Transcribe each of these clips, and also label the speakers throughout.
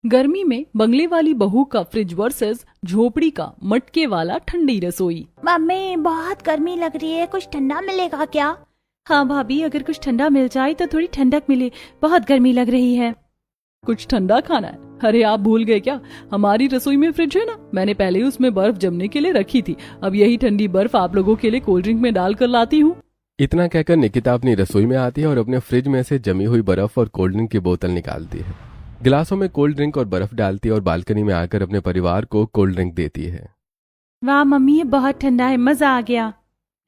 Speaker 1: गर्मी में बंगले वाली बहू का फ्रिज वर्सेस झोपड़ी का मटके वाला ठंडी रसोई।
Speaker 2: मम्मी बहुत गर्मी लग रही है, कुछ ठंडा मिलेगा क्या?
Speaker 1: हाँ भाभी, अगर कुछ ठंडा मिल जाए तो थोड़ी ठंडक मिले, बहुत गर्मी लग रही है। कुछ ठंडा खाना है? अरे आप भूल गए क्या, हमारी रसोई में फ्रिज है ना, मैंने पहले ही उसमें बर्फ जमने के लिए रखी थी। अब यही ठंडी बर्फ आप लोगों के लिए कोल्ड ड्रिंक में डाल कर लाती हूँ।
Speaker 3: इतना कहकर निकिता अपनी रसोई में आती है और अपने फ्रिज में से जमी हुई बर्फ और कोल्ड ड्रिंक की बोतल निकालती है। गिलासों में कोल्ड ड्रिंक और बर्फ डालती है और बालकनी में आकर अपने परिवार को कोल्ड ड्रिंक देती है।
Speaker 1: वाह मम्मी, ये बहुत ठंडा है, मजा आ गया।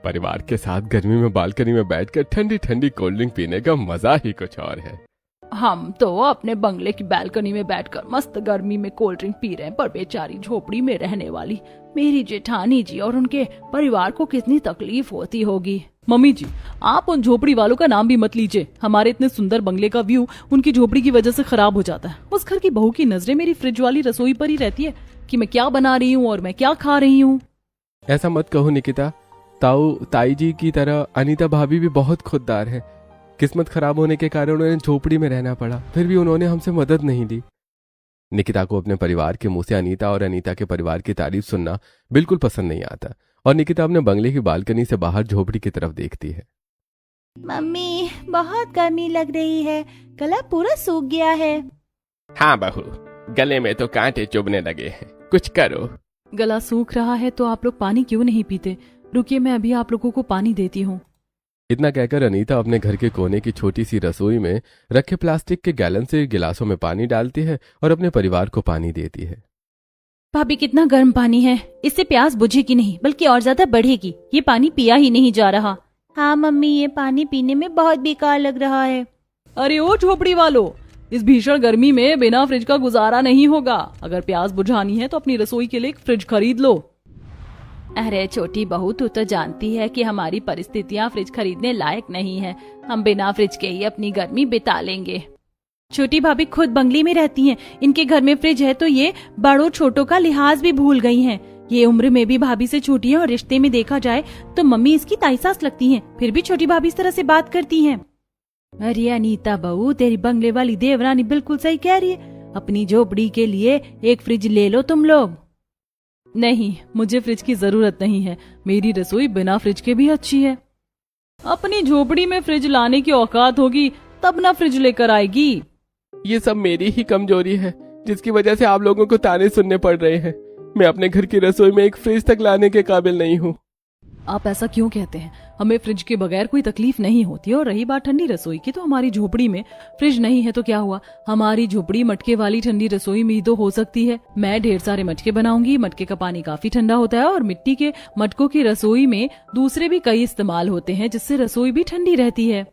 Speaker 3: परिवार के साथ गर्मी में बालकनी में बैठकर ठंडी ठंडी कोल्ड ड्रिंक पीने का मजा ही कुछ और है।
Speaker 1: हम तो अपने बंगले की बालकनी में बैठकर मस्त गर्मी में कोल्ड ड्रिंक पी रहे हैं, पर बेचारी झोपड़ी में रहने वाली मेरी जेठानी जी और उनके परिवार को कितनी तकलीफ होती होगी। मम्मी जी, आप उन झोपड़ी वालों का नाम भी मत लीजिए। हमारे इतने सुंदर बंगले का व्यू उनकी झोपड़ी की वजह से खराब हो जाता है। उस घर की बहू की नजरें मेरी फ्रिज वाली रसोई पर ही रहती है कि मैं क्या बना रही हूँ और मैं क्या खा रही हूँ।
Speaker 3: ऐसा मत कहो निकिता, ताई जी की तरह अनीता भाभी भी बहुत खुददार है। किस्मत खराब होने के कारण उन्हें झोपड़ी में रहना पड़ा, फिर भी उन्होंने हमसे मदद नहीं ली। निकिता को अपने परिवार के मुंह से अनीता और अनीता के परिवार की तारीफ सुनना बिल्कुल पसंद नहीं आता और निकिता अपने बंगले की बालकनी से बाहर झोपड़ी की तरफ देखती है।
Speaker 2: मम्मी बहुत गर्मी लग रही है, गला पूरा सूख गया है।
Speaker 3: हाँ बहू, गले में तो कांटे चुभने लगे हैं, कुछ करो।
Speaker 1: गला सूख रहा है तो आप लोग पानी क्यों नहीं पीते? रुकिए, मैं अभी आप लोगों को पानी देती हूँ।
Speaker 3: इतना कहकर अनीता अपने घर के कोने की छोटी सी रसोई में रखे प्लास्टिक के गैलन से गिलासों में पानी डालती है और अपने परिवार को पानी देती है।
Speaker 2: भाभी कितना गर्म पानी है, इससे प्यास बुझेगी नहीं बल्कि और ज्यादा बढ़ेगी। ये पानी पिया ही नहीं जा रहा। हाँ मम्मी, ये पानी पीने में बहुत बेकार लग रहा है।
Speaker 1: अरे ओ झोपड़ी वालों, इस भीषण गर्मी में बिना फ्रिज का गुजारा नहीं होगा। अगर प्यास बुझानी है तो अपनी रसोई के लिए एक फ्रिज खरीद लो।
Speaker 2: अरे छोटी बहू, तू तो जानती है कि हमारी परिस्थितियाँ फ्रिज खरीदने लायक नहीं है। हम बिना फ्रिज के ही अपनी गर्मी बिता लेंगे। छोटी भाभी खुद बंगले में रहती हैं, इनके घर में फ्रिज है तो ये बड़ों छोटों का लिहाज भी भूल गई हैं। ये उम्र में भी भाभी से छोटी है और रिश्ते में देखा जाए तो मम्मी इसकी ताई सास लगती हैं, फिर भी छोटी भाभी इस तरह से बात करती हैं। अरे अनीता बहू, तेरी बंगले वाली देवरानी बिल्कुल सही कह रही है। अपनी झोपड़ी के लिए एक फ्रिज ले लो तुम लोग।
Speaker 1: नहीं, मुझे फ्रिज की जरूरत नहीं है, मेरी रसोई बिना फ्रिज के भी अच्छी है। अपनी झोपड़ी में फ्रिज लाने की औकात होगी तब ना फ्रिज लेकर आएगी।
Speaker 3: ये सब मेरी ही कमजोरी है जिसकी वजह से आप लोगों को ताने सुनने पड़ रहे हैं। मैं अपने घर की रसोई में एक फ्रिज तक लाने के काबिल नहीं हूँ।
Speaker 1: आप ऐसा क्यों कहते हैं? हमें फ्रिज के बगैर कोई तकलीफ नहीं होती। और रही बात ठंडी रसोई की, तो हमारी झोपड़ी में फ्रिज नहीं है तो क्या हुआ, हमारी झोपड़ी मटके वाली ठंडी रसोई में ही तो हो सकती है। मैं ढेर सारे मटके बनाऊंगी, मटके का पानी काफी ठंडा होता है और मिट्टी के मटकों की रसोई में दूसरे भी कई इस्तेमाल होते हैं जिससे रसोई भी ठंडी रहती है।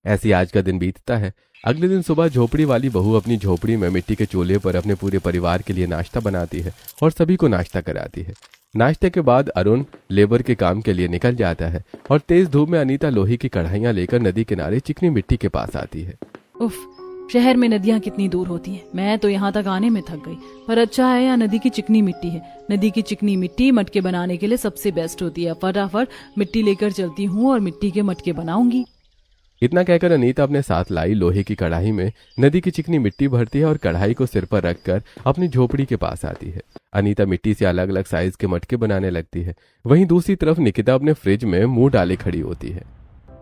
Speaker 3: ऐसी आज का दिन बीतता है। अगले दिन सुबह झोपड़ी वाली बहू अपनी झोपड़ी में मिट्टी के चूल्हे पर अपने पूरे परिवार के लिए नाश्ता बनाती है और सभी को नाश्ता कराती है। नाश्ते के बाद अरुण लेबर के काम के लिए निकल जाता है और तेज धूप में अनीता लोहे की कढ़ाइयां लेकर नदी किनारे चिकनी मिट्टी के पास आती है।
Speaker 1: उफ, शहर में नदियां कितनी दूर होती हैं। मैं तो यहाँ तक आने में थक गई, पर अच्छा है यहाँ नदी की चिकनी मिट्टी है। नदी की चिकनी मिट्टी मटके बनाने के लिए सबसे बेस्ट होती है। फटाफट मिट्टी लेकर चलती हूँ और मिट्टी के मटके बनाऊंगी।
Speaker 3: इतना कहकर अनीता अपने साथ लाई लोहे की कढ़ाई में नदी की चिकनी मिट्टी भरती है और कढ़ाई को सिर पर रखकर अपनी झोपड़ी के पास आती है। अनीता मिट्टी से अलग अलग साइज के मटके बनाने लगती है। वहीं दूसरी तरफ निकिता अपने फ्रिज में मुंह डाले खड़ी होती है।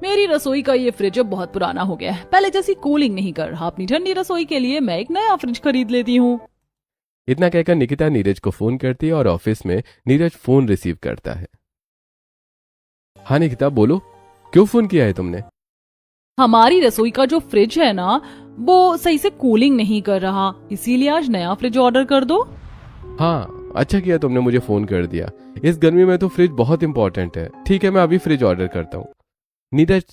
Speaker 1: मेरी रसोई का ये फ्रिज अब बहुत पुराना हो गया है, पहले जैसी कूलिंग नहीं कर रहा। अपनी ठंडी रसोई के लिए मैं एक नया फ्रिज खरीद लेती हूँ।
Speaker 3: इतना कहकर निकिता नीरज को फोन करती है और ऑफिस में नीरज फोन रिसीव करता है। हाँ निकिता बोलो, क्यों फोन किया है तुमने?
Speaker 1: हमारी रसोई का जो फ्रिज है ना, वो सही से कूलिंग नहीं कर रहा, इसीलिए आज नया फ्रिज ऑर्डर कर दो।
Speaker 3: हाँ, अच्छा किया तुमने मुझे फोन कर दिया। इस गर्मी में तो फ्रिज बहुत इंपॉर्टेंट है। ठीक है, मैं अभी फ्रिज ऑर्डर करता हूँ। नीरज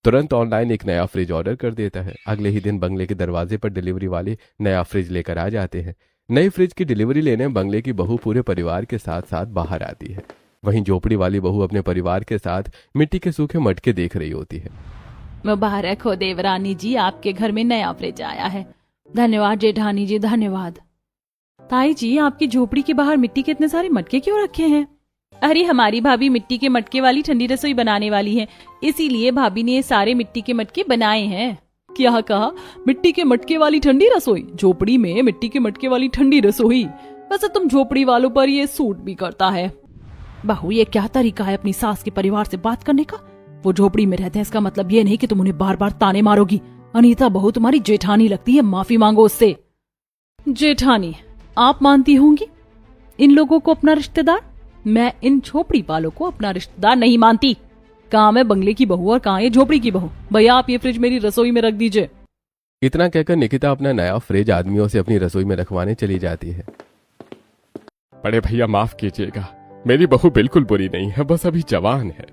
Speaker 3: तुरंत ऑनलाइन एक नया फ्रिज ऑर्डर कर देता है। अगले ही दिन बंगले के दरवाजे पर डिलीवरी वाले नया फ्रिज लेकर आ जाते हैं। नई फ्रिज की डिलीवरी लेने बंगले की बहू पूरे परिवार के साथ साथ बाहर आती है। वहीं झोपड़ी वाली बहू अपने परिवार के साथ मिट्टी के सूखे मटके देख रही होती है।
Speaker 2: मुबारक हो देवरानी जी, आपके घर में नया फ्रिज आया है। धन्यवाद जेठानी जी, धन्यवाद।
Speaker 1: ताई जी, आपकी झोपड़ी के बाहर मिट्टी के इतने सारे मटके क्यों रखे हैं?
Speaker 2: अरे हमारी भाभी मिट्टी के मटके वाली ठंडी रसोई बनाने वाली है, इसीलिए भाभी ने ये सारे मिट्टी के मटके बनाए हैं।
Speaker 1: क्या कहा? मिट्टी के मटके वाली ठंडी रसोई? झोपड़ी में मिट्टी के मटके वाली ठंडी रसोई? वैसे तुम झोपड़ी वालों पर ये सूट भी करता है। बहू, ये क्या तरीका है अपनी सास के परिवार से बात करने का? वो झोपड़ी में रहते हैं, इसका मतलब ये नहीं कि तुम उन्हें बार बार ताने मारोगी। अनीता बहू तुम्हारी जेठानी लगती है, माफी मांगो उससे। जेठानी आप मानती होंगी इन लोगों को अपना रिश्तेदार? मैं इन झोपड़ी वालों को अपना रिश्तेदार नहीं मानती। कहाँ मैं बंगले की बहू और कहाँ ये झोपड़ी की बहू? भैया आप ये फ्रिज मेरी रसोई में रख दीजिए।
Speaker 3: इतना कहकर निकिता अपना नया फ्रिज आदमियों से अपनी रसोई में रखवाने चली जाती है।
Speaker 4: बड़े भैया माफ कीजिएगा, मेरी बहू बिल्कुल बुरी नहीं है, बस अभी जवान है।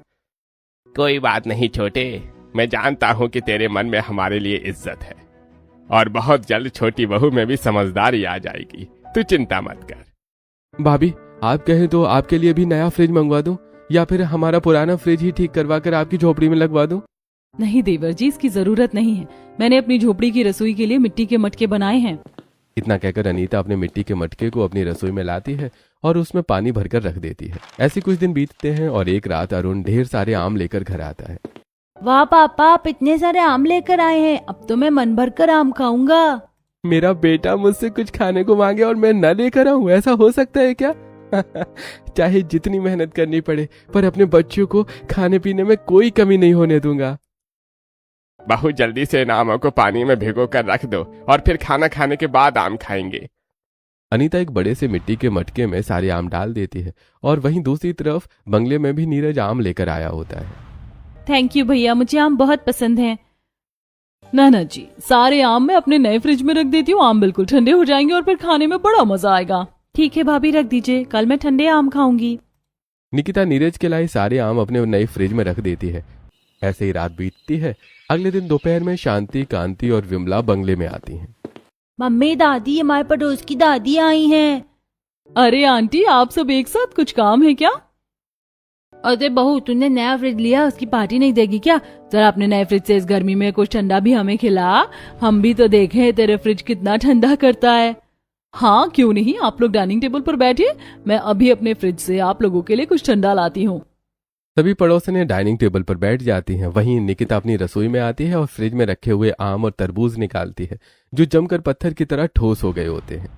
Speaker 5: कोई बात नहीं छोटे, मैं जानता हूँ कि तेरे मन में हमारे लिए इज्जत है और बहुत जल्द छोटी बहू में भी समझदारी आ जाएगी, तू चिंता मत कर।
Speaker 3: भाभी आप कहें तो आपके लिए भी नया फ्रिज मंगवा दूं या फिर हमारा पुराना फ्रिज ही ठीक करवा कर आपकी झोपड़ी में लगवा दूं?
Speaker 1: नहीं देवर जी, इसकी जरूरत नहीं है। मैंने अपनी झोपड़ी की रसोई के लिए मिट्टी के मटके बनाए हैं।
Speaker 3: इतना कहकर अनीता अपने मिट्टी के मटके को अपनी रसोई में लाती है और उसमें पानी भरकर रख देती है। ऐसे कुछ दिन बीतते हैं और एक रात अरुण ढेर सारे आम लेकर घर आता है।
Speaker 2: वाह पापा, आप इतने सारे आम लेकर आए हैं, अब तो मैं मन भर कर आम खाऊंगा।
Speaker 3: मेरा बेटा मुझसे कुछ खाने को मांगे और मैं न लेकर आऊं, ऐसा हो सकता है क्या? चाहे जितनी मेहनत करनी पड़े पर अपने बच्चों को खाने पीने में कोई कमी नहीं होने दूंगा।
Speaker 5: बहू जल्दी से इन आमों को पानी में भिगो कर रख दो और फिर खाना खाने के बाद आम खाएंगे।
Speaker 3: अनीता एक बड़े से मिट्टी के मटके में सारे आम डाल देती है और वहीं दूसरी तरफ बंगले में भी नीरज आम लेकर आया होता है।
Speaker 2: थैंक यू भैया, मुझे आम बहुत पसंद है।
Speaker 1: ना जी, सारे आम मैं अपने नए फ्रिज में रख देती हूँ, आम बिल्कुल ठंडे हो जाएंगे और फिर खाने में बड़ा मजा आएगा।
Speaker 2: ठीक है भाभी, रख दीजिए, कल मैं ठंडे आम खाऊंगी।
Speaker 3: निकिता नीरज के लाए सारे आम अपने नए फ्रिज में रख देती है। ऐसे ही रात बीतती है। अगले दिन दोपहर में शांति, कांति और विमला बंगले में आती हैं।
Speaker 2: मम्मी, दादी, हमारे पड़ोस की दादी आई हैं।
Speaker 1: अरे आंटी, आप सब एक साथ, कुछ काम है क्या?
Speaker 2: अरे बहू, तूने नया फ्रिज लिया, उसकी पार्टी नहीं देगी क्या? जरा अपने नए फ्रिज से इस गर्मी में कुछ ठंडा भी हमें खिला, हम भी तो देखें तेरे फ्रिज कितना ठंडा करता है। हाँ क्यों नहीं, आप लोग डाइनिंग टेबल पर बैठिए, मैं अभी अपने फ्रिज से आप लोगों के लिए कुछ ठंडा लाती हूँ।
Speaker 3: सभी पड़ोसिनें डाइनिंग टेबल पर बैठ जाती हैं। वहीं निकिता अपनी रसोई में आती है और फ्रिज में रखे हुए आम और तरबूज निकालती है जो जमकर पत्थर की तरह ठोस हो गए होते हैं।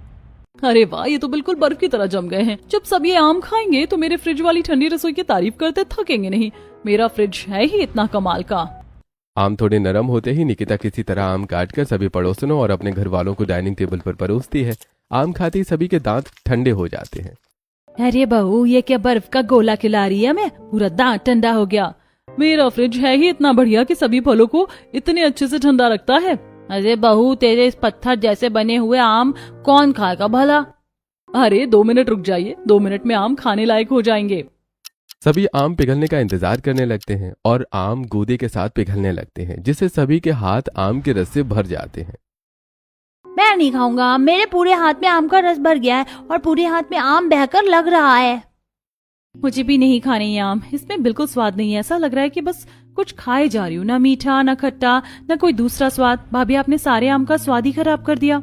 Speaker 1: अरे वाह, ये तो बिल्कुल बर्फ की तरह जम गए हैं। जब सब ये आम खाएंगे तो मेरे फ्रिज वाली ठंडी रसोई की तारीफ करते थकेंगे नहीं। मेरा फ्रिज है ही इतना कमाल का।
Speaker 3: आम थोड़े नरम होते ही निकिता किसी तरह आम काटकर सभी पड़ोसिनों और अपने घर वालों को डाइनिंग टेबल पर परोसती है। आम खाते ही सभी के दांत ठंडे हो जाते हैं।
Speaker 2: अरे बहू, ये क्या बर्फ का गोला खिला रही है? मैं पूरा दांत ठंडा हो गया।
Speaker 1: मेरा फ्रिज है ही इतना बढ़िया कि सभी फलों को इतने अच्छे से ठंडा रखता है।
Speaker 2: अरे बहू, तेरे इस पत्थर जैसे बने हुए आम कौन खाएगा भला?
Speaker 1: अरे 2 मिनट रुक जाइए, 2 मिनट में आम खाने लायक हो जाएंगे।
Speaker 3: सभी आम पिघलने का इंतजार करने लगते हैं और आम गूदे के साथ पिघलने लगते हैं जिससे सभी के हाथ आम के रस से भर जाते हैं।
Speaker 2: मैं नहीं खाऊंगा, मेरे पूरे हाथ में आम का रस भर गया है और पूरे हाथ में आम बहकर लग रहा है।
Speaker 1: मुझे भी नहीं खाने ये आम, इसमें बिल्कुल स्वाद नहीं है। ऐसा लग रहा है कि बस कुछ खाए जा रही हूँ, ना मीठा, ना खट्टा, ना कोई दूसरा स्वाद। भाभी, आपने सारे आम का स्वाद ही खराब कर दिया।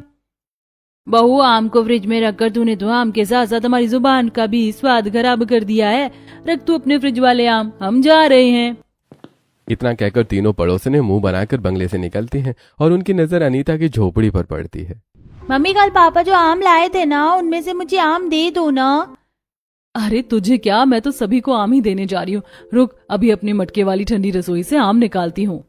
Speaker 2: बहू, आम को फ्रिज में रखकर तूने तो आम के साथ साथ हमारी जुबान का भी स्वाद खराब कर दिया है। रख तू अपने फ्रिज वाले आम, हम जा रहे हैं।
Speaker 3: इतना कहकर तीनों पड़ोसिनें मुंह बनाकर बंगले से निकलती हैं और उनकी नजर अनीता की झोपड़ी पर पड़ती है।
Speaker 2: मम्मी, कल पापा जो आम लाए थे ना, उनमें से मुझे आम दे दो ना।
Speaker 1: अरे तुझे क्या, मैं तो सभी को आम ही देने जा रही हूँ। रुक, अभी अपने मटके वाली ठंडी रसोई से आम निकालती हूँ।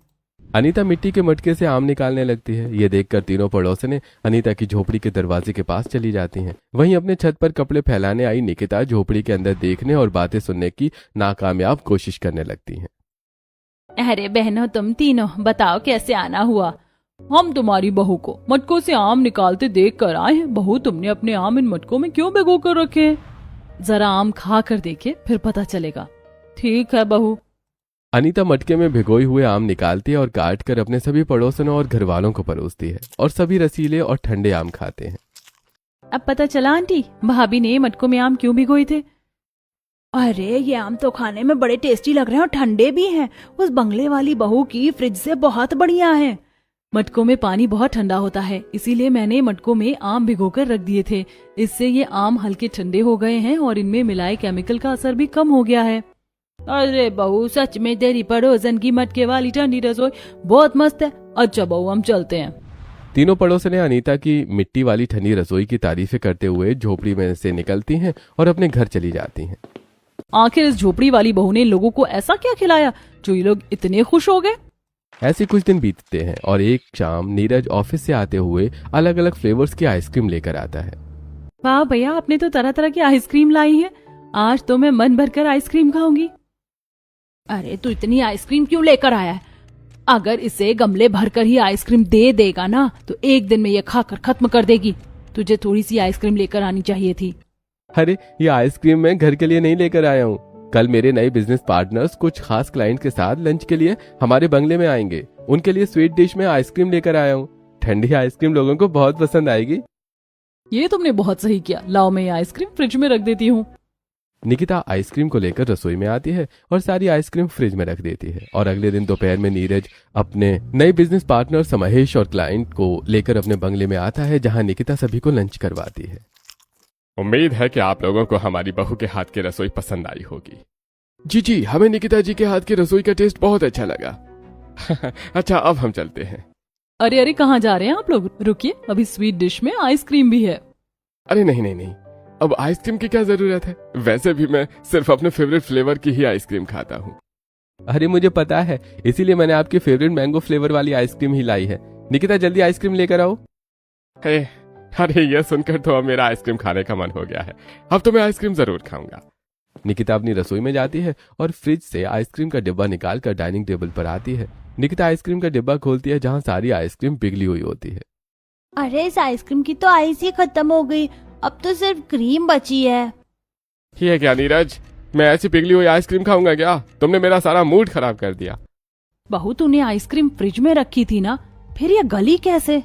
Speaker 3: अनीता मिट्टी के मटके से आम निकालने लगती है। ये देखकर तीनों पड़ोसिनें अनीता की झोपड़ी के दरवाजे के पास चली जाती हैं। वहीं अपने छत पर कपड़े फैलाने आई निकिता झोपड़ी के अंदर देखने और बातें सुनने की नाकामयाब कोशिश करने लगती हैं।
Speaker 2: अरे बहनों, तुम तीनों बताओ कैसे आना हुआ?
Speaker 1: हम तुम्हारी बहू को मटकों से आम निकालते देख कर आए हैं। बहू, तुमने अपने आम इन मटकों में क्यों भिगो कर रखे हैं? जरा आम खा कर देखिए, फिर पता चलेगा। ठीक है बहू।
Speaker 3: अनीता मटके में भिगोए हुए आम निकालती है और काट कर अपने सभी पड़ोसियों और घर वालों को परोसती है और सभी रसीले और ठंडे आम खाते हैं।
Speaker 2: अब पता चला आंटी, भाभी ने मटकों में आम क्यों भिगोए थे। अरे ये आम तो खाने में बड़े टेस्टी लग रहे हैं और ठंडे भी हैं। उस बंगले वाली बहू की फ्रिज से बहुत बढ़िया है।
Speaker 1: मटकों में पानी बहुत ठंडा होता है, इसीलिए मैंने मटकों में आम भिगोकर रख दिए थे। इससे ये आम हल्के ठंडे हो गए हैं और इनमें मिलाए केमिकल का असर भी कम हो गया है।
Speaker 2: अरे बहू, सच में तेरी पड़ोसन की मटके वाली ठंडी रसोई बहुत मस्त है।
Speaker 1: अच्छा बहू, हम चलते हैं।
Speaker 3: तीनों पड़ोसन ने अनीता की मिट्टी वाली ठंडी रसोई की तारीफें करते हुए झोपड़ी में से निकलती हैं और अपने घर चली जाती हैं।
Speaker 1: आखिर इस झोपड़ी वाली बहू ने लोगों को ऐसा क्या खिलाया जो ये लोग इतने खुश हो गए?
Speaker 3: ऐसे कुछ दिन बीतते हैं और एक शाम नीरज ऑफिस से आते हुए अलग अलग फ्लेवर्स की आइसक्रीम लेकर आता है।
Speaker 1: वाह भैया, आपने तो तरह तरह की आइसक्रीम लाई है। आज तो मैं मन भरकर आइसक्रीम खाऊंगी। अरे तू इतनी आइसक्रीम क्यों लेकर आया है? अगर इसे गमले भरकर ही आइसक्रीम दे देगा ना तो एक दिन में ये खाकर खत्म कर देगी। तुझे थोड़ी सी आइसक्रीम लेकर आनी चाहिए थी।
Speaker 3: अरे ये आइसक्रीम मैं घर के लिए नहीं लेकर आया हूँ। कल मेरे नए बिजनेस पार्टनर्स कुछ खास क्लाइंट के साथ लंच के लिए हमारे बंगले में आएंगे। उनके लिए स्वीट डिश में आइसक्रीम लेकर आया हूँ। ठंडी आइसक्रीम लोगों को बहुत पसंद आएगी।
Speaker 1: ये तुमने बहुत सही किया। लाओ, मैं ये आइसक्रीम फ्रिज में रख देती हूँ।
Speaker 3: निकिता आइसक्रीम को लेकर रसोई में आती है और सारी आइसक्रीम फ्रिज में रख देती है। और अगले दिन दोपहर में नीरज अपने नए बिजनेस पार्टनर महेश और क्लाइंट को लेकर अपने बंगले में आता है, जहां निकिता सभी को लंच करवाती है।
Speaker 4: उम्मीद है कि आप लोगों को हमारी बहू के हाथ की रसोई पसंद आई होगी।
Speaker 3: जी, हमें निकिता जी के हाथ की रसोई का टेस्ट बहुत अच्छा लगा।
Speaker 4: अच्छा, अब हम चलते हैं।
Speaker 1: अरे अरे, कहाँ जा रहे हैं आप लोग? रुकिए, अभी स्वीट डिश में आइसक्रीम भी है।
Speaker 4: अरे नहीं, अब आइसक्रीम की क्या जरूरत है? वैसे भी मैं सिर्फ अपने फेवरेट फ्लेवर की ही आइसक्रीम खाता हूँ।
Speaker 3: अरे मुझे पता है, इसीलिए मैंने आपकी फेवरेट मैंगो फ्लेवर वाली आइसक्रीम ही लाई है। निकिता जल्दी आइसक्रीम लेकर आओ।
Speaker 4: अरे ये सुनकर तो अब मेरा आइसक्रीम खाने का मन हो गया है। अब तो मैं आइसक्रीम जरूर खाऊंगा।
Speaker 3: निकिता अपनी रसोई में जाती है और फ्रिज से आइसक्रीम का डिब्बा निकालकर डाइनिंग टेबल पर आती है। निकिता आइसक्रीम का डिब्बा खोलती है, जहाँ सारी आइसक्रीम पिघली हुई होती है।
Speaker 2: अरे इस आइसक्रीम की तो आइस ही खत्म हो गई, अब तो सिर्फ क्रीम बची है।
Speaker 4: ये क्या नीरज, मैं ऐसी पिघली हुई आइसक्रीम खाऊंगा क्या? तुमने मेरा सारा मूड खराब कर दिया।
Speaker 1: बहू, तूने आइसक्रीम फ्रिज में रखी थी ना, फिर ये गली कैसे?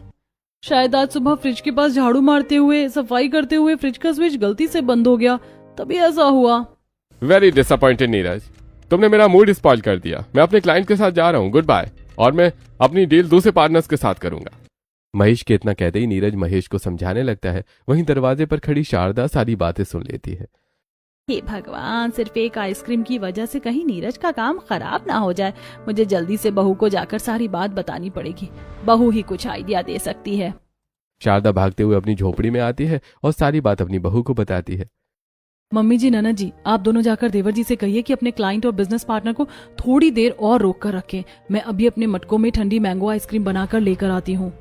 Speaker 1: शायद आज सुबह फ्रिज के पास झाड़ू मारते हुए, सफाई करते हुए फ्रिज का स्विच गलती से बंद हो गया, तभी ऐसा हुआ।
Speaker 4: वेरी डिसअपॉइंटेड नीरज, तुमने मेरा मूड स्पॉइल कर दिया। मैं अपने क्लाइंट के साथ जा रहा हूँ, गुड बाय। और मैं अपनी डील दूसरे पार्टनर्स के साथ करूंगा।
Speaker 3: महेश के इतना कहते ही नीरज महेश को समझाने लगता है। वहीं दरवाजे पर खड़ी शारदा सारी बातें सुन लेती है।
Speaker 1: हे भगवान, सिर्फ एक आइसक्रीम की वजह से कहीं नीरज का काम खराब ना हो जाए। मुझे जल्दी से बहू को जाकर सारी बात बतानी पड़ेगी। बहू ही कुछ आइडिया दे सकती है।
Speaker 3: शारदा भागते हुए अपनी झोपड़ी में आती है और सारी बात अपनी बहू को बताती है।
Speaker 1: मम्मी जी, ननद जी, आप दोनों जाकर देवर जी से कहिए कि अपने क्लाइंट और बिजनेस पार्टनर को थोड़ी देर और रोक कर रखें। मैं अभी अपने मटकों में ठंडी मैंगो आइसक्रीम बनाकर लेकर आती हूँ।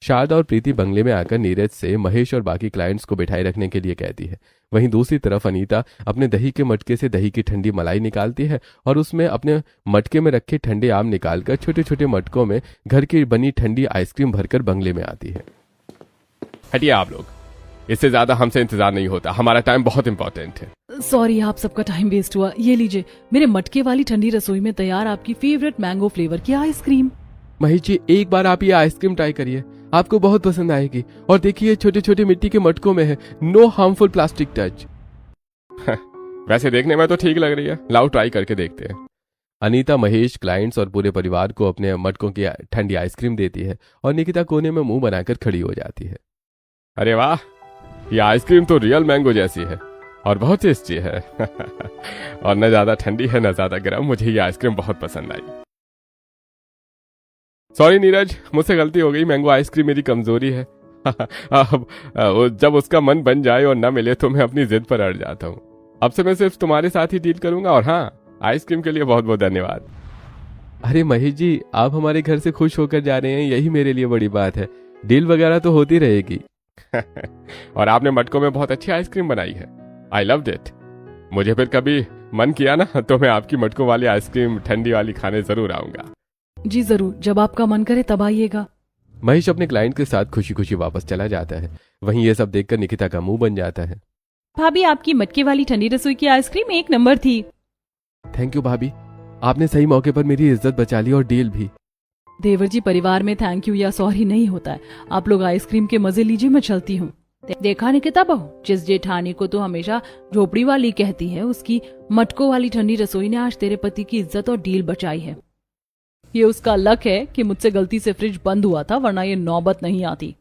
Speaker 3: शारदा और प्रीति बंगले में आकर नीरज से महेश और बाकी क्लाइंट्स को बिठाए रखने के लिए कहती है। वहीं दूसरी तरफ अनीता अपने दही के मटके से दही की ठंडी मलाई निकालती है और उसमें अपने मटके में रखे ठंडे आम निकालकर छोटे छोटे मटकों में घर की बनी ठंडी आइसक्रीम भरकर बंगले में आती है।
Speaker 4: हटिए आप लोग, इससे ज्यादा हमसे इंतजार नहीं होता। हमारा टाइम बहुत इंपॉर्टेंट है।
Speaker 1: सॉरी, आप सबका टाइम वेस्ट हुआ। ये लीजिए, मेरे मटके वाली ठंडी रसोई में तैयार आपकी फेवरेट मैंगो फ्लेवर की आइसक्रीम।
Speaker 3: महेश जी, एक बार आप ये आइसक्रीम ट्राई करिए, आपको बहुत पसंद आएगी। और देखिए, छोटे छोटे मिट्टी के मटकों में है, नो हार्मफुल प्लास्टिक टच।
Speaker 4: वैसे देखने में तो ठीक लग रही है, लाओ ट्राई करके देखते हैं।
Speaker 3: अनीता महेश, क्लाइंट्स और पूरे परिवार को अपने मटकों की ठंडी आइसक्रीम देती है और निकिता कोने में मुंह बनाकर खड़ी हो जाती है।
Speaker 4: अरे वाह, ये आइसक्रीम तो रियल मैंगो जैसी है और बहुत टेस्टी है। और न ज्यादा ठंडी है न ज्यादा गर्म। मुझे ये आइसक्रीम बहुत पसंद आई। सॉरी नीरज, मुझसे गलती हो गई। मैंगो आइसक्रीम मेरी कमजोरी है। अब जब उसका मन बन जाए और न मिले तो मैं अपनी जिद पर अड़ जाता हूँ। अब से मैं सिर्फ तुम्हारे साथ ही डील करूंगा। और हाँ, आइसक्रीम के लिए बहुत बहुत धन्यवाद।
Speaker 3: अरे महेश जी, आप हमारे घर से खुश होकर जा रहे हैं, यही मेरे लिए बड़ी बात है। डील वगैरह तो होती रहेगी।
Speaker 4: और आपने मटकों में बहुत अच्छी आइसक्रीम बनाई है। I loved it. मुझे फिर कभी मन किया ना तो मैं आपकी मटकों वाली आइसक्रीम ठंडी वाली खाने जरूर आऊंगा।
Speaker 1: जी जरूर, जब आपका मन करे तब आइएगा।
Speaker 3: महेश अपने क्लाइंट के साथ खुशी खुशी वापस चला जाता है। वहीं ये सब देखकर निकिता का मुंह बन जाता है।
Speaker 1: भाभी, आपकी मटके वाली ठंडी रसोई की आइसक्रीम एक नंबर थी।
Speaker 3: थैंक यू भाभी, आपने सही मौके पर मेरी इज्जत बचा ली और डील भी।
Speaker 1: देवर जी, परिवार में थैंक यू या सॉरी नहीं होता है। आप लोग आइसक्रीम के मजे लीजिए, मैं चलती हूँ। देखा निकिता बहू, जिस जेठानी को तो हमेशा झोपड़ी वाली कहती है, उसकी मटकों वाली ठंडी रसोई ने आज तेरे पति की इज्जत और डील बचाई है। ये उसका लक है कि मुझसे गलती से फ्रिज बंद हुआ था, वरना ये नौबत नहीं आती।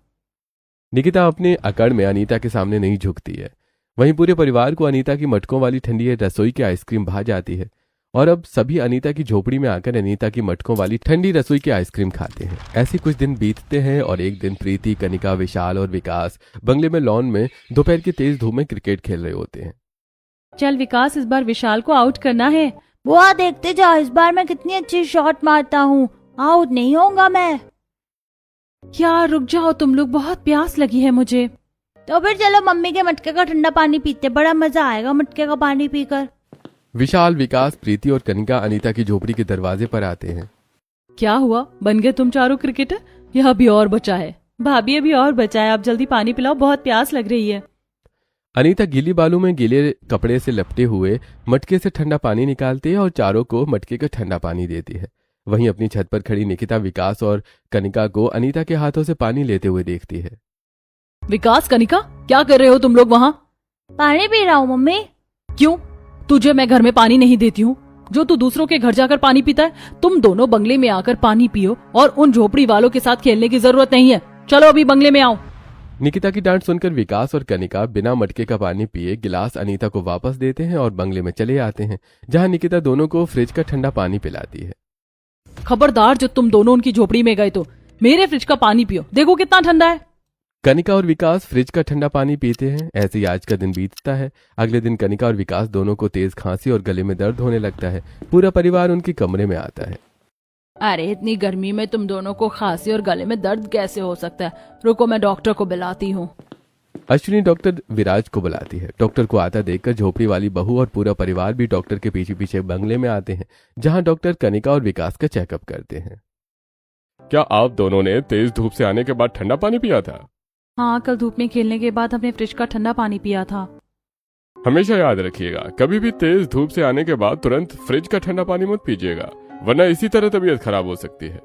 Speaker 3: निकिता अपने अकड़ में अनीता के सामने नहीं झुकती है। वहीं पूरे परिवार को अनीता की मटकों वाली ठंडी रसोई की आइसक्रीम भा जाती है और अब सभी अनीता की झोपड़ी में आकर अनीता की मटकों वाली ठंडी रसोई की आइसक्रीम खाते हैं। ऐसे कुछ दिन बीतते हैं और एक दिन प्रीति, कनिका, विशाल और विकास बंगले में लॉन में दोपहर की तेज धूप में क्रिकेट खेल रहे होते हैं।
Speaker 2: चल विकास, इस बार विशाल को आउट करना है।
Speaker 1: बुआ देखते जाओ इस बार मैं कितनी अच्छी शॉट मारता हूँ, आउट नहीं होऊंगा मैं।
Speaker 2: यार रुक जाओ तुम लोग, बहुत प्यास लगी है मुझे।
Speaker 1: तो फिर चलो मम्मी के मटके का ठंडा पानी पीते, बड़ा मजा आएगा मटके का पानी पीकर।
Speaker 3: विशाल, विकास, प्रीति और कनिका अनीता की झोपड़ी के दरवाजे पर आते हैं।
Speaker 2: क्या हुआ, बन गए तुम चारों क्रिकेटर? यह अभी और बचा है। भाभी अभी और बचा है, आप जल्दी पानी पिलाओ, बहुत प्यास लग रही है।
Speaker 3: अनीता गीली बालू में गीले कपड़े से लपटे हुए मटके से ठंडा पानी निकालती है और चारों को मटके का ठंडा पानी देती है। वहीं अपनी छत पर खड़ी निकिता विकास और कनिका को अनीता के हाथों से पानी लेते हुए देखती है।
Speaker 2: विकास, कनिका, क्या कर रहे हो तुम लोग वहाँ?
Speaker 1: पानी पी रहा हूँ मम्मी।
Speaker 2: क्यों? तुझे मैं घर में पानी नहीं देती हूँ जो तू दूसरों के घर जाकर पानी पीता है? तुम दोनों बंगले में आकर पानी पियो और उन झोपड़ी वालों के साथ खेलने की जरूरत नहीं है। चलो अभी बंगले में आओ।
Speaker 3: निकिता की डांट सुनकर विकास और कनिका बिना मटके का पानी पिए गिलास अनीता को वापस देते हैं और बंगले में चले आते हैं, जहां निकिता दोनों को फ्रिज का ठंडा पानी पिलाती है।
Speaker 2: खबरदार, जो तुम दोनों उनकी झोपड़ी में गए तो मेरे फ्रिज का पानी पियो, देखो कितना ठंडा है।
Speaker 3: कनिका और विकास फ्रिज का ठंडा पानी पीते हैं। ऐसे ही आज का दिन बीतता है। अगले दिन कनिका और विकास दोनों को तेज खांसी और गले में दर्द होने लगता है। पूरा परिवार उनके कमरे में आता है।
Speaker 1: अरे इतनी गर्मी में तुम दोनों को खांसी और गले में दर्द कैसे हो सकता है? रुको मैं डॉक्टर को बुलाती हूँ।
Speaker 3: अश्विनी डॉक्टर विराज को बुलाती है। डॉक्टर को आता देखकर झोपड़ी वाली बहू और पूरा परिवार भी डॉक्टर के पीछे पीछे बंगले में आते हैं, जहां डॉक्टर कनिका और विकास का चेकअप करते हैं।
Speaker 4: क्या आप दोनों ने तेज धूप से आने के बाद ठंडा पानी पिया था?
Speaker 2: हाँ, कल धूप में खेलने के बाद हमने फ्रिज का ठंडा पानी पिया था।
Speaker 4: हमेशा याद रखिएगा, कभी भी तेज धूप से आने के बाद तुरंत फ्रिज का ठंडा पानी मत पीजिएगा, वरना इसी तरह तबीयत खराब हो सकती है।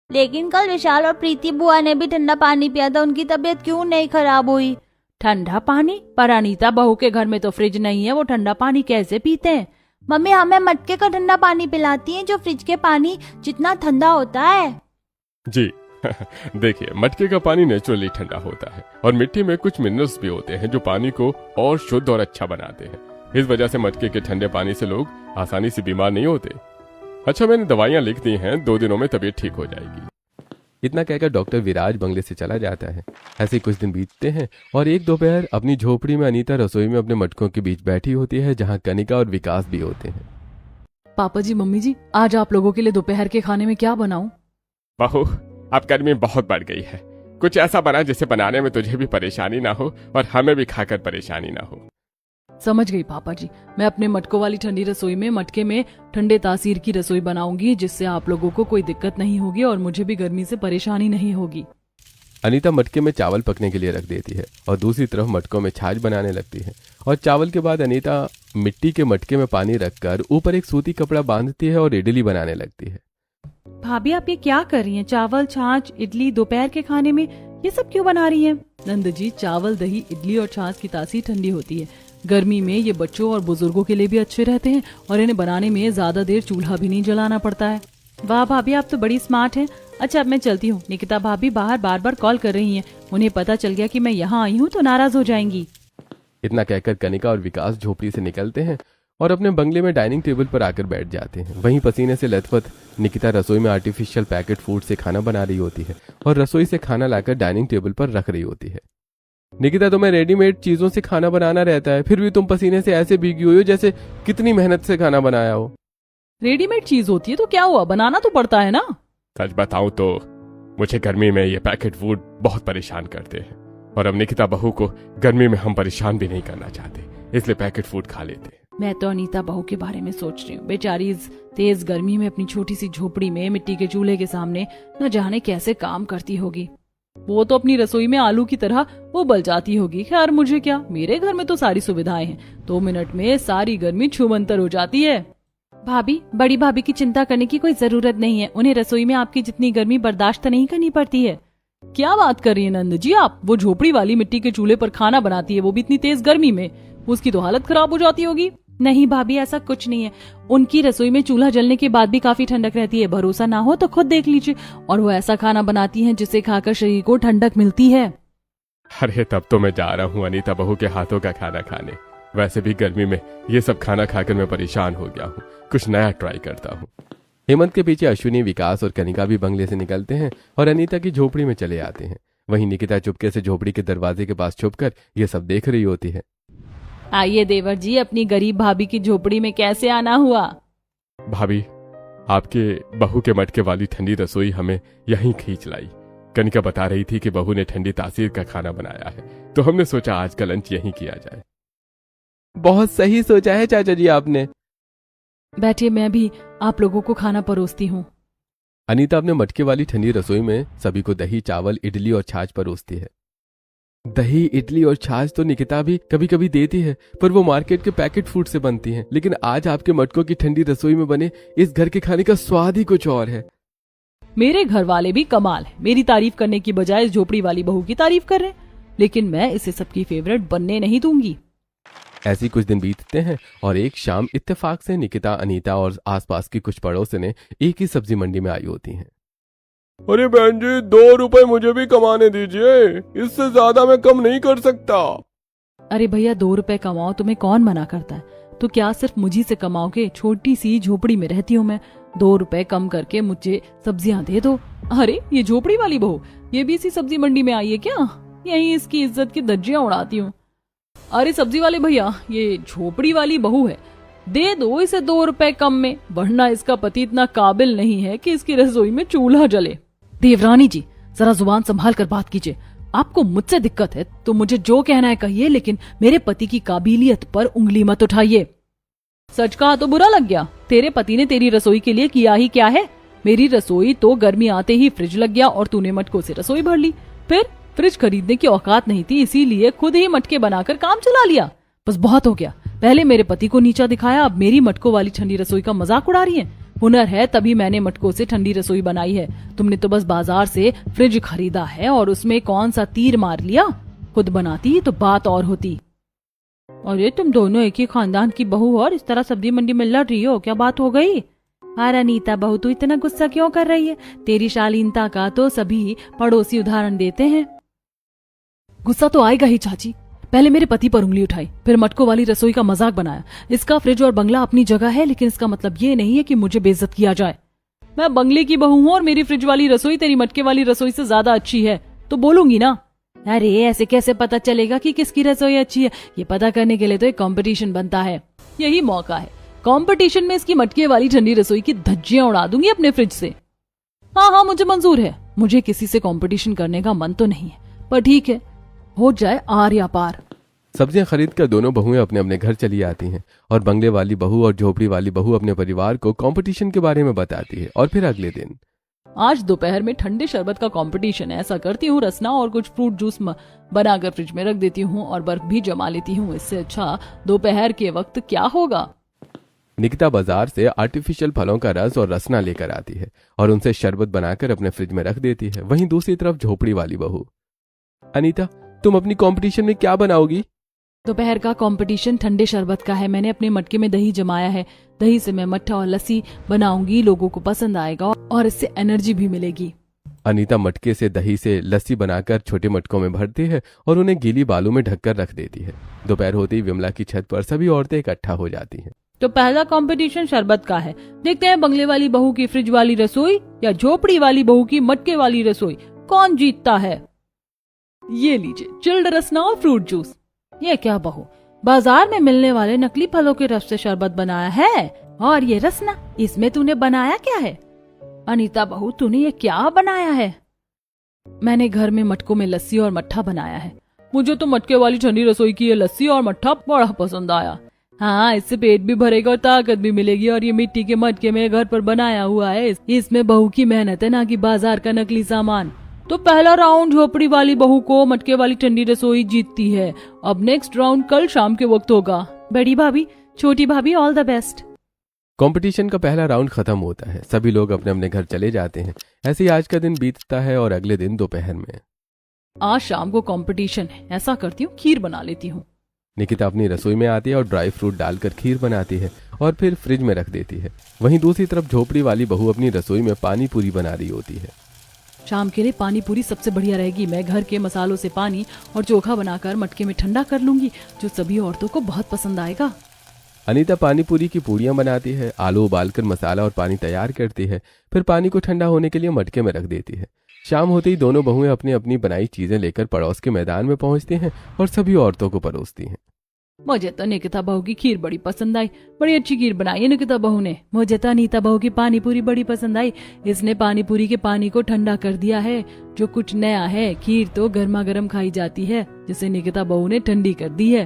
Speaker 1: लेकिन कल विशाल और प्रीति बुआ ने भी ठंडा पानी पिया था, उनकी तबीयत क्यों नहीं खराब हुई?
Speaker 2: ठंडा पानी? पर अनीता बहू के घर में तो फ्रिज नहीं है, वो ठंडा पानी कैसे पीते हैं?
Speaker 1: मम्मी हमें मटके का ठंडा पानी पिलाती हैं जो फ्रिज के पानी जितना ठंडा होता है।
Speaker 4: जी देखिए, मटके का पानी नेचुरली ठंडा होता है और मिट्टी में कुछ मिनरल्स भी होते हैं जो पानी को और शुद्ध और अच्छा बनाते हैं। इस वजह से मटके के ठंडे पानी से लोग आसानी से बीमार नहीं होते। अच्छा, मैंने दवाइयाँ लिख दी हैं, 2 दिनों में तबीयत ठीक हो जाएगी।
Speaker 3: इतना कहकर डॉक्टर विराज बंगले से चला जाता है। ऐसे कुछ दिन बीतते हैं और एक दोपहर अपनी झोपड़ी में अनीता रसोई में अपने मटकों के बीच बैठी होती है, जहां कनिका और विकास भी होते हैं।
Speaker 2: पापा जी, मम्मी जी, आज आप लोगों के लिए दोपहर के खाने में क्या बनाऊं?
Speaker 4: बहू, अब गर्मी बहुत बढ़ गई है, कुछ ऐसा बना जिसे बनाने में तुझे भी परेशानी ना हो और हमें भी खाकर परेशानी ना हो।
Speaker 2: समझ गई पापा जी, मैं अपने मटकों वाली ठंडी रसोई में मटके में ठंडे तासीर की रसोई बनाऊंगी, जिससे आप लोगों को कोई दिक्कत नहीं होगी और मुझे भी गर्मी से परेशानी नहीं होगी।
Speaker 3: अनीता मटके में चावल पकने के लिए रख देती है और दूसरी तरफ मटकों में छाछ बनाने लगती है। और चावल के बाद अनीता मिट्टी के मटके में पानी रखकर ऊपर एक सूती कपड़ा बांधती है और इडली बनाने लगती है।
Speaker 2: भाभी, आप ये क्या कर रही हैं? चावल, छाछ, इडली दोपहर के खाने में ये सब क्यों बना रही हैं? नंद जी, चावल, दही, इडली और छाछ की तासीर ठंडी होती है। गर्मी में ये बच्चों और बुजुर्गों के लिए भी अच्छे रहते हैं और इन्हें बनाने में ज्यादा देर चूल्हा भी नहीं जलाना पड़ता है। वाह भाभी, आप तो बड़ी स्मार्ट हैं। अच्छा, अब मैं चलती हूँ। निकिता भाभी बाहर बार बार कॉल कर रही हैं, उन्हें पता चल गया कि मैं यहाँ आई हूँ तो नाराज हो जाएंगी।
Speaker 3: इतना कहकर कनिका और विकास झोपड़ी से निकलते हैं और अपने बंगले में डाइनिंग टेबल पर आकर बैठ जाते हैं। वहीं पसीने से लथपथ निकिता रसोई में आर्टिफिशियल पैकेट फूड से खाना बना रही होती है और रसोई से खाना लाकर डाइनिंग टेबल पर रख रही होती है। निकिता, तुम्हें रेडीमेड चीजों से खाना बनाना रहता है, फिर भी तुम पसीने से ऐसे भीगी हुई हो जैसे कितनी मेहनत से खाना बनाया हो।
Speaker 2: रेडीमेड चीज होती है तो क्या हुआ, बनाना तो पड़ता है ना।
Speaker 4: सच बताऊं तो मुझे गर्मी में ये पैकेट फूड बहुत परेशान करते हैं और अब निकिता बहू को गर्मी में हम परेशान भी नहीं करना चाहते, इसलिए पैकेट फूड खा लेते हैं।
Speaker 2: मैं तो अनीता बहू के बारे में सोच रही हूँ। बेचारी इस तेज गर्मी में अपनी छोटी सी झोपड़ी में मिट्टी के चूल्हे के सामने न जाने कैसे काम करती होगी। वो तो अपनी रसोई में आलू की तरह उबल जाती होगी। खैर मुझे क्या, मेरे घर में तो सारी सुविधाएं हैं, 2 मिनट में सारी गर्मी छूमंतर हो जाती है। भाभी, बड़ी भाभी की चिंता करने की कोई जरूरत नहीं है, उन्हें रसोई में आपकी जितनी गर्मी बर्दाश्त नहीं करनी पड़ती है। क्या बात कर रही है नंद जी आप? वो झोपड़ी वाली मिट्टी के चूल्हे पर खाना बनाती है, वो भी इतनी तेज गर्मी में, उसकी तो हालत खराब हो जाती होगी। नहीं भाभी, ऐसा कुछ नहीं है, उनकी रसोई में चूल्हा जलने के बाद भी काफी ठंडक रहती है। भरोसा ना हो तो खुद देख लीजिए। और वो ऐसा खाना बनाती हैं जिसे खाकर शरीर को ठंडक मिलती है।
Speaker 4: अरे तब तो मैं जा रहा हूँ अनीता बहू के हाथों का खाना खाने। वैसे भी गर्मी में ये सब खाना खाकर मैं परेशान हो गया हूँ, कुछ नया ट्राई करता हूँ।
Speaker 3: हेमंत के पीछे अश्विनी, विकास और कनिका भी बंगले से निकलते हैं और अनीता की झोपड़ी में चले आते हैं। वहीं निकिता चुपके से झोपड़ी के दरवाजे के पास छुपकर ये सब देख रही होती है।
Speaker 2: आइए देवर जी, अपनी गरीब भाभी की झोपड़ी में कैसे आना हुआ?
Speaker 4: भाभी, आपके बहू के मटके वाली ठंडी रसोई हमें यहीं खींच लाई। कनिका बता रही थी कि बहू ने ठंडी तासीर का खाना बनाया है, तो हमने सोचा आज का लंच यहीं किया जाए।
Speaker 3: बहुत सही सोचा है चाचा जी आपने।
Speaker 2: बैठिए, मैं भी आप लोगों को खाना परोसती हूँ।
Speaker 3: अनीता अपने मटके वाली ठंडी रसोई में सभी को दही, चावल, इडली और छाछ परोसती है। दही, इडली और छाछ तो निकिता भी कभी कभी देती है, पर वो मार्केट के पैकेट फूड से बनती हैं। लेकिन आज आपके मटकों की ठंडी रसोई में बने इस घर के खाने का स्वाद ही कुछ और है।
Speaker 2: मेरे घर वाले भी कमाल है, मेरी तारीफ करने की बजाय इस झोपड़ी वाली बहू की तारीफ कर रहे हैं। लेकिन मैं इसे सबकी फेवरेट बनने नहीं दूंगी।
Speaker 3: ऐसी कुछ दिन बीतते हैं और एक शाम इत्तेफाक से निकिता, अनीता और आसपास की कुछ पड़ोसिनें एक ही सब्जी मंडी में आई होती हैं।
Speaker 4: अरे बहन जी, 2 रुपए मुझे भी कमाने दीजिए, इससे ज्यादा मैं कम नहीं कर सकता।
Speaker 2: अरे भैया, 2 रुपए कमाओ, तुम्हें कौन मना करता है? तो क्या सिर्फ मुझी से कमाओगे? छोटी सी झोपड़ी में रहती हूँ मैं, 2 रुपए कम करके मुझे सब्जियां दे दो। अरे ये झोपड़ी वाली बहू, ये भी इसी सब्जी मंडी में आई है क्या? यही इसकी इज्जत की धज्जियां उड़ाती हूँ। अरे सब्जी वाले भैया, ये झोपड़ी वाली बहू है, दे दो इसे 2 रुपए कम में, वरना इसका पति इतना काबिल नहीं है कि इसकी रसोई में चूल्हा जले। देवरानी जी, जरा जुबान संभाल कर बात कीजिए। आपको मुझसे दिक्कत है तो मुझे जो कहना है कहिए, लेकिन मेरे पति की काबिलियत पर उंगली मत उठाइए। सच कहा तो बुरा लग गया। तेरे पति ने तेरी रसोई के लिए किया ही क्या है? मेरी रसोई तो गर्मी आते ही फ्रिज लग गया और तूने मटकों से रसोई भर ली। फिर फ्रिज खरीदने की औकात नहीं थी, इसीलिए खुद ही मटके बनाकर काम चला लिया। बस बहुत हो गया। पहले मेरे पति को नीचा दिखाया, अब मेरी मटकों वाली ठंडी रसोई का मजाक उड़ा रही है। हुनर है तभी मैंने मटकों से ठंडी रसोई बनाई है। तुमने तो बस बाजार से फ्रिज खरीदा है और उसमें कौन सा तीर मार लिया। खुद बनाती तो बात और होती। अरे तुम दोनों एक ही खानदान की बहू और इस तरह सब्जी मंडी में लड़ रही हो, क्या बात हो गई? अरे अनीता बहू, तू इतना गुस्सा क्यों कर रही है? तेरी शालीनता का तो सभी पड़ोसी उदाहरण देते हैं। गुस्सा तो आएगा ही चाची। पहले मेरे पति पर उंगली उठाई, फिर मटकों वाली रसोई का मजाक बनाया। इसका फ्रिज और बंगला अपनी जगह है, लेकिन इसका मतलब ये नहीं है कि मुझे बेइज्जत किया जाए। मैं बंगले की बहू हूँ और मेरी फ्रिज वाली रसोई तेरी मटके वाली रसोई से ज्यादा अच्छी है, तो बोलूंगी ना। अरे ऐसे कैसे पता चलेगा कि किसकी रसोई अच्छी है? ये पता करने के लिए तो एक कंपटीशन बनता है। यही मौका है। कंपटीशन में इसकी मटके वाली ठंडी रसोई की धज्जियां उड़ा दूंगी अपने फ्रिज से। हाँ, मुझे मंजूर है। मुझे किसी से कंपटीशन करने का मन तो नहीं है, पर ठीक है, हो जाए आर या पार।
Speaker 3: सब्जियां खरीद कर दोनों बहुएं अपने अपने घर चली आती हैं और बंगले वाली बहू और झोपड़ी वाली बहू अपने परिवार को कंपटीशन के बारे में बताती है। और फिर अगले दिन,
Speaker 2: आज दोपहर में ठंडे शरबत का कंपटीशन है। ऐसा करती हूँ, रसना और कुछ फ्रूट जूस बनाकर फ्रिज में रख देती हूँ और बर्फ भी जमा लेती हूँ। इससे अच्छा दोपहर के वक्त क्या होगा?
Speaker 3: निकिता बाजार से आर्टिफिशियल फलों का रस और रसना लेकर आती है और उनसे शरबत बनाकर अपने फ्रिज में रख देती है। वहीं दूसरी तरफ झोपड़ी वाली बहू, अनीता, तुम अपनी कंपटीशन में क्या बनाओगी?
Speaker 2: दोपहर का कंपटीशन ठंडे शरबत का है। मैंने अपने मटके में दही जमाया है। दही से मैं मट्ठा और लस्सी बनाऊंगी, लोगों को पसंद आएगा और इससे एनर्जी भी मिलेगी।
Speaker 3: अनीता मटके से दही से लस्सी बनाकर छोटे मटकों में भरती है और उन्हें गीली बालू में ढककर रख देती है। दोपहर होते ही विमला की छत पर सभी औरतें इकट्ठा हो जाती हैं।
Speaker 2: तो पहला कंपटीशन शरबत का है। देखते हैं बंगले वाली बहू की फ्रिज वाली रसोई या झोपड़ी वाली बहू की मटके वाली रसोई, कौन जीतता है। ये लीजिए चिल्ड रसना और फ्रूट जूस। ये क्या बहू, बाजार में मिलने वाले नकली फलों के रस से शरबत बनाया है? और ये रसना, इसमें तूने बनाया क्या है? अनीता बहू, तूने ये क्या बनाया है? मैंने घर में मटकों में लस्सी और मट्ठा बनाया है। मुझे तो मटके वाली ठंडी रसोई की ये लस्सी और मट्ठा बड़ा पसंद आया। हाँ, इससे पेट भी भरेगा और ताकत भी मिलेगी। और ये मिट्टी के मटके में घर पर बनाया हुआ है, इसमें बहू की मेहनत है, ना कि बाजार का नकली सामान। तो पहला राउंड झोपड़ी वाली बहू को मटके वाली ठंडी रसोई जीतती है। अब नेक्स्ट राउंड कल शाम के वक्त होगा। बड़ी भाभी, छोटी भाभी, ऑल द बेस्ट।
Speaker 3: कंपटीशन का पहला राउंड खत्म होता है। सभी लोग अपने अपने घर चले जाते हैं। ऐसे ही आज का दिन बीतता है और अगले दिन दोपहर में,
Speaker 2: आज शाम को कंपटीशन है। ऐसा करती हूँ, खीर बना लेती हूँ।
Speaker 3: निकिता अपनी रसोई में आती है और ड्राई फ्रूट डालकर खीर बनाती है और फिर फ्रिज में रख देती है। वहीं दूसरी तरफ झोपड़ी वाली बहू अपनी रसोई में पानी पूरी बना रही होती है।
Speaker 1: शाम के लिए पानी पूरी सबसे बढ़िया रहेगी। मैं घर के मसालों से पानी और चोखा बनाकर मटके में ठंडा कर लूंगी, जो सभी औरतों को बहुत पसंद आएगा।
Speaker 3: अनीता पानी पूरी की पूड़ियाँ बनाती है, आलू उबालकर मसाला और पानी तैयार करती है, फिर पानी को ठंडा होने के लिए मटके में रख देती है। शाम होते ही दोनों बहुएं अपनी अपनी बनाई चीजें लेकर पड़ोस के मैदान में पहुंचती हैं और सभी औरतों को परोसती हैं।
Speaker 1: मुझे तो निकिता बहू की खीर बड़ी पसंद आई। बड़ी अच्छी खीर बनाई है निकिता बहू ने। मुझे तो अनीता बहू की पानी पूरी बड़ी पसंद आई। इसने पानी पूरी के पानी को ठंडा कर दिया है, जो कुछ नया है। खीर तो गर्मा गर्म खाई जाती है, जिसे निकिता बहू ने ठंडी कर दी है।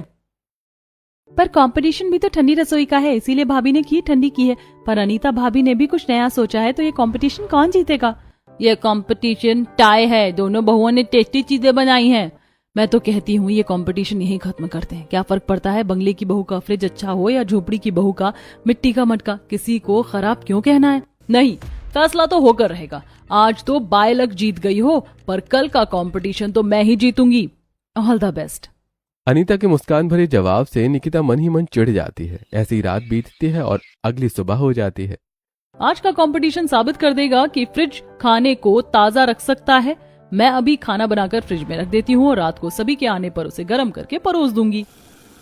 Speaker 2: पर कंपटीशन भी तो ठंडी रसोई का है, इसीलिए भाभी ने खीर ठंडी की है। पर अनीता भाभी ने भी कुछ नया सोचा है, तो ये कंपटीशन कौन जीतेगा?
Speaker 1: ये कंपटीशन टाई है। दोनों बहुओं ने टेस्टी चीजें बनाई हैं। मैं तो कहती हूँ ये कंपटीशन यहीं खत्म करते हैं। क्या फर्क पड़ता है बंगले की बहू का फ्रिज अच्छा हो या झोपड़ी की बहू का मिट्टी का मटका? किसी को खराब क्यों कहना है? नहीं, फैसला तो होकर रहेगा। आज तो बाय लक जीत गई हो, पर कल का कंपटीशन तो मैं ही जीतूंगी। All the best.
Speaker 3: अनीता के मुस्कान भरे जवाब से निकिता मन ही मन चिढ़ जाती है। ऐसी रात बीतती है और अगली सुबह हो जाती है।
Speaker 1: आज का कंपटीशन साबित कर देगा कि फ्रिज खाने को ताजा रख सकता है। मैं अभी खाना बनाकर फ्रिज में रख देती हूँ और रात को सभी के आने पर उसे गर्म करके परोस दूंगी।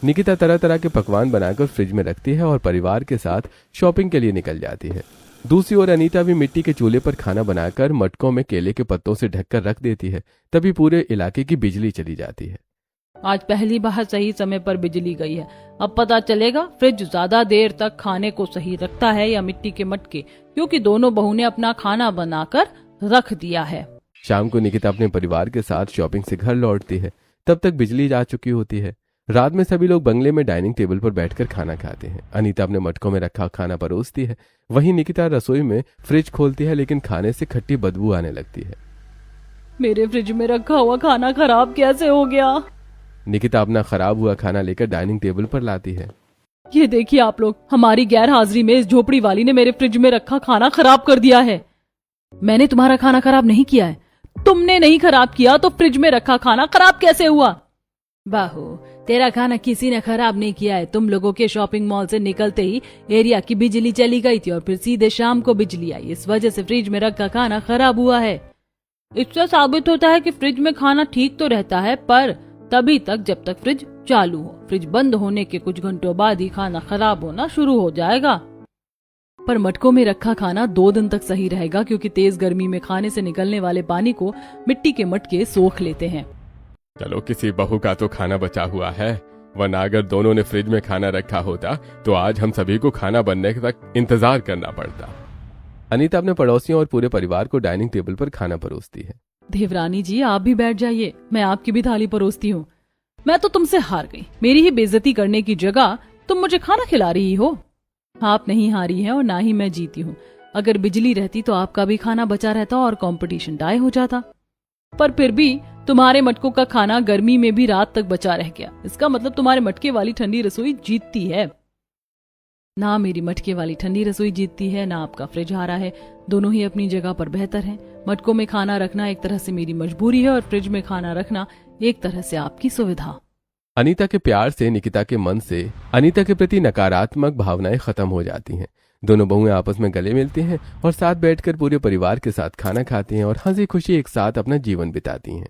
Speaker 3: निकिता तरह तरह के पकवान बनाकर फ्रिज में रखती है और परिवार के साथ शॉपिंग के लिए निकल जाती है। दूसरी ओर अनीता भी मिट्टी के चूल्हे पर खाना बनाकर मटकों में केले के पत्तों से ढककर रख देती है। तभी पूरे इलाके की बिजली चली जाती है।
Speaker 1: आज पहली बार सही समय पर बिजली गई है। अब पता चलेगा फ्रिज ज्यादा देर तक खाने को सही रखता है या मिट्टी के मटके, क्योंकि दोनों बहू ने अपना खाना बनाकर रख दिया है।
Speaker 3: शाम को निकिता अपने परिवार के साथ शॉपिंग से घर लौटती है। तब तक बिजली जा चुकी होती है। रात में सभी लोग बंगले में डाइनिंग टेबल पर बैठकर खाना खाते हैं। अनीता अपने मटकों में रखा खाना परोसती है। वहीं निकिता रसोई में फ्रिज खोलती है, लेकिन खाने से खट्टी बदबू आने लगती है।
Speaker 1: मेरे फ्रिज में रखा हुआ खाना खराब कैसे हो गया?
Speaker 3: निकिता अपना खराब हुआ खाना लेकर डाइनिंग टेबल पर लाती है।
Speaker 1: ये देखिए आप लोग, हमारी गैर हाजिरी में इस झोपड़ी वाली ने मेरे फ्रिज में रखा खाना खराब कर दिया है। मैंने तुम्हारा खाना खराब नहीं किया है। तुमने नहीं खराब किया तो फ्रिज में रखा खाना खराब कैसे हुआ? बाहू, तेरा खाना किसी ने खराब नहीं किया है। तुम लोगों के शॉपिंग मॉल से निकलते ही एरिया की बिजली चली गई थी और फिर सीधे शाम को बिजली आई। इस वजह से फ्रिज में रखा खाना खराब हुआ है। इससे साबित होता है कि फ्रिज में खाना ठीक तो रहता है, पर तभी तक जब तक फ्रिज चालू हो। फ्रिज बंद होने के कुछ घंटों बाद ही खाना खराब होना शुरू हो जाएगा। पर मटकों में रखा खाना 2 दिन तक सही रहेगा, क्योंकि तेज गर्मी में खाने से निकलने वाले पानी को मिट्टी के मटके सोख लेते हैं।
Speaker 5: चलो, किसी बहू का तो खाना बचा हुआ है, वरना अगर दोनों ने फ्रिज में खाना रखा होता तो आज हम सभी को खाना बनने तक इंतजार करना पड़ता।
Speaker 3: अनीता अपने पड़ोसियों और पूरे परिवार को डाइनिंग टेबल पर खाना परोसती है।
Speaker 1: देवरानी जी, आप भी बैठ जाइए, मैं आपकी भी थाली परोसती हूँ। मैं तो तुमसे हार गई। मेरी ही बेइज्जती करने की जगह तुम मुझे खाना खिला रही हो। आप नहीं हारी हैं और ना ही मैं जीती हूँ। अगर बिजली रहती तो आपका भी खाना बचा रहता और कंपटीशन टाई हो जाता। पर फिर भी तुम्हारे मटकों का खाना गर्मी में भी रात तक बचा रह गया। इसका मतलब तुम्हारे मटके वाली ठंडी रसोई जीतती है। ना मेरी मटके वाली ठंडी रसोई जीतती है, ना आपका फ्रिज हारा है। दोनों ही अपनी जगह पर बेहतर हैं। मटकों में खाना रखना एक तरह से मेरी मजबूरी है और फ्रिज में खाना रखना एक तरह से आपकी सुविधा।
Speaker 3: अनीता के प्यार से निकिता के मन से अनीता के प्रति नकारात्मक भावनाएं खत्म हो जाती हैं। दोनों बहुएं आपस में गले मिलती हैं और साथ बैठकर पूरे परिवार के साथ खाना खाती हैं और हंसी खुशी एक साथ अपना जीवन बिताती हैं।